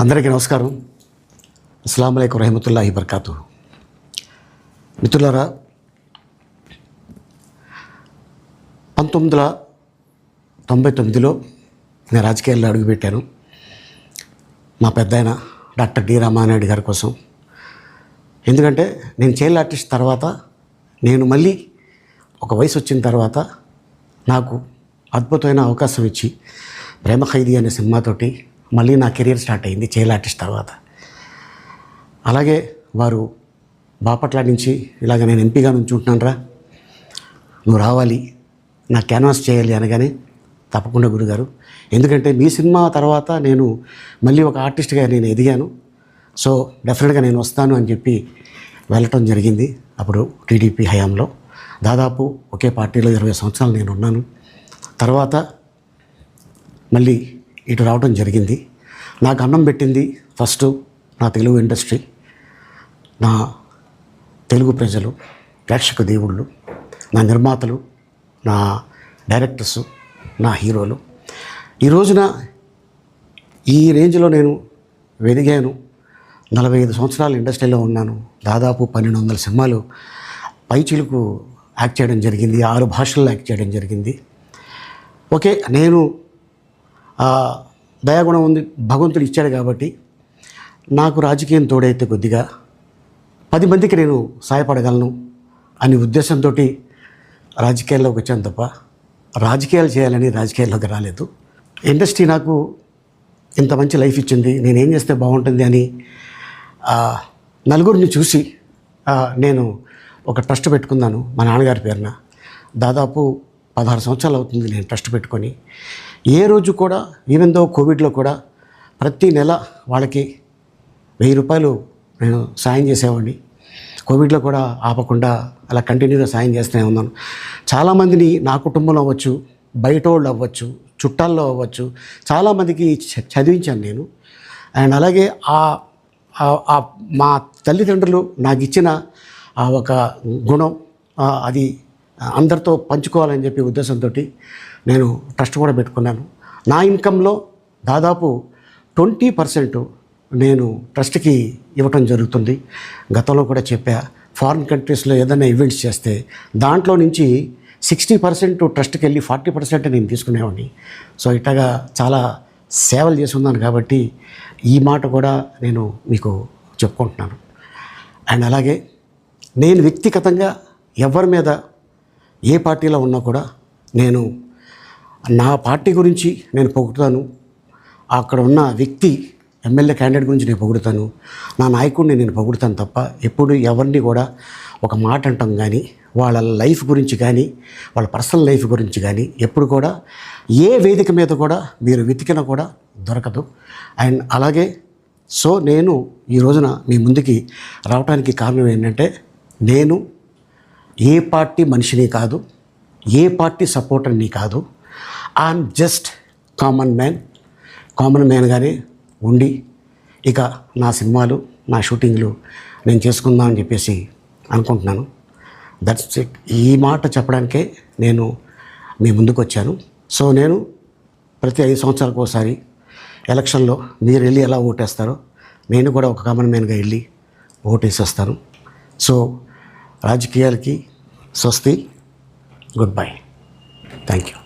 అందరికీ నమస్కారం. అస్సలాము అలైకుం రహమతుల్లాహి బర్కాతు. మిత్రులారా, 1999లో నేను రాజకీయాల్లో అడుగుపెట్టాను. మా పెద్దాయన డాక్టర్ డి రామానాయుడు గారి కోసం. ఎందుకంటే నేను చైల్డ్ ఆర్టిస్ట్ తర్వాత నేను మళ్ళీ ఒక వయసు వచ్చిన తర్వాత నాకు అద్భుతమైన అవకాశం ఇచ్చి ప్రేమ ఖైదీ అనే సినిమాతోటి మళ్ళీ నా కెరీర్ స్టార్ట్ అయింది చైల్డ్ ఆర్టిస్ట్ తర్వాత. అలాగే వారు బాపట్ల నుంచి ఇలాగ నేను ఎంపీగా నుంచుంటున్నాను రా, నువ్వు రావాలి, నా క్యాన్వాస్ చేయాలి అనగానే తప్పకుండా గురుగారు, ఎందుకంటే మీ సినిమా తర్వాత నేను మళ్ళీ ఒక ఆర్టిస్ట్గా నేను ఎదిగాను, సో డెఫినెట్గా నేను వస్తాను అని చెప్పి వెళ్ళటం జరిగింది. అప్పుడు టీడీపీ హయాంలో దాదాపు ఒకే పార్టీలో 20 సంవత్సరాలు నేను ఉన్నాను. తర్వాత మళ్ళీ ఇటు రావడం జరిగింది. నాకు అన్నం పెట్టింది ఫస్ట్ నా తెలుగు ఇండస్ట్రీ, నా తెలుగు ప్రజలు, ప్రేక్షక దేవుళ్ళు, నా నిర్మాతలు, నా డైరెక్టర్సు, నా హీరోలు. ఈ రోజున ఈ రేంజ్లో నేను ఎదిగాను. 45 సంవత్సరాలు ఇండస్ట్రీలో ఉన్నాను. దాదాపు 1200 సినిమాలు పైచిలుకు యాక్ట్ చేయడం జరిగింది. 6 భాషల్లో యాక్ట్ చేయడం జరిగింది. ఓకే, నేను దయాగుణం ఉంది, భగవంతుడు ఇచ్చాడు కాబట్టి నాకు రాజకీయం తోడైతే కొద్దిగా 10 మందికి నేను సహాయపడగలను అనే ఉద్దేశంతో రాజకీయాల్లోకి వచ్చాను తప్ప రాజకీయాలు చేయాలని రాజకీయాల్లోకి రాలేదు. ఇండస్ట్రీ నాకు ఇంత మంచి లైఫ్ ఇచ్చింది, నేనేం చేస్తే బాగుంటుంది అని నలుగురిని చూసి నేను ఒక ట్రస్ట్ పెట్టుకున్నాను మా నాన్నగారి పేరున. దాదాపు 16 సంవత్సరాలు అవుతుంది నేను ట్రస్ట్ పెట్టుకొని. ఏ రోజు కూడా, ఈవెన్ దో కోవిడ్లో కూడా ప్రతి నెల వాళ్ళకి 1000 రూపాయలు నేను సాయం చేసేవాడిని. కోవిడ్లో కూడా ఆపకుండా అలా కంటిన్యూగా సాయం చేస్తూనే ఉన్నాను. చాలామందిని నా కుటుంబంలో అవ్వచ్చు, బయట వాళ్ళు అవ్వచ్చు, చుట్టాల్లో అవ్వచ్చు, చాలామందికి చదివించాను నేను. అండ్ అలాగే మా తల్లిదండ్రులు నాకు ఇచ్చిన ఒక గుణం అది అందరితో పంచుకోవాలని చెప్పి ఉద్దేశంతో నేను ట్రస్ట్ కూడా పెట్టుకున్నాను. నా ఇన్కంలో దాదాపు 20% నేను ట్రస్ట్కి ఇవ్వటం జరుగుతుంది. గతంలో కూడా చెప్పా, ఫారిన్ కంట్రీస్లో ఏదైనా ఈవెంట్స్ చేస్తే దాంట్లో నుంచి 60% ట్రస్ట్కి వెళ్ళి 40% నేను తీసుకునేవాడిని. సో ఇట్లాగా చాలా సేవలు చేసి ఉన్నాను కాబట్టి ఈ మాట కూడా నేను మీకు చెప్పుకుంటున్నాను. అండ్ అలాగే నేను వ్యక్తిగతంగా ఎవరి మీద ఏ పార్టీలో ఉన్నా కూడా నేను నా పార్టీ గురించి నేను పొగుడుతాను, అక్కడ ఉన్న వ్యక్తి ఎమ్మెల్యే క్యాండిడేట్ గురించి నేను పొగుడుతాను, నా నాయకుడిని నేను పొగుడుతాను తప్ప ఎప్పుడు ఎవరిని కూడా ఒక మాట అంటాం కానీ వాళ్ళ లైఫ్ గురించి కానీ వాళ్ళ పర్సనల్ లైఫ్ గురించి కానీ ఎప్పుడు కూడా ఏ వేదిక మీద కూడా మీరు వెతికినా కూడా దొరకదు. అండ్ అలాగే సో నేను ఈ రోజున మీ ముందుకి రావడానికి కారణం ఏంటంటే, నేను ఏ పార్టీ మనిషిని కాదు, ఏ పార్టీ సపోర్టర్ని కాదు, ఐఎమ్ జస్ట్ కామన్ మ్యాన్గానే ఉండి ఇక నా సినిమాలు, నా షూటింగ్లు నేను చేసుకుందాం అని చెప్పేసి అనుకుంటున్నాను. That's it. ఈ మాట చెప్పడానికే నేను మీ ముందుకు వచ్చాను. సో నేను ప్రతి 5 సంవత్సరాలకు ఒకసారి ఎలక్షన్లో మీరు వెళ్ళి ఎలా ఓటేస్తారో నేను కూడా ఒక కామన్ మ్యాన్గా వెళ్ళి ఓటేసేస్తాను. సో రాజకీయాలకి స్వస్తి, గుడ్ బై, థ్యాంక్ యూ.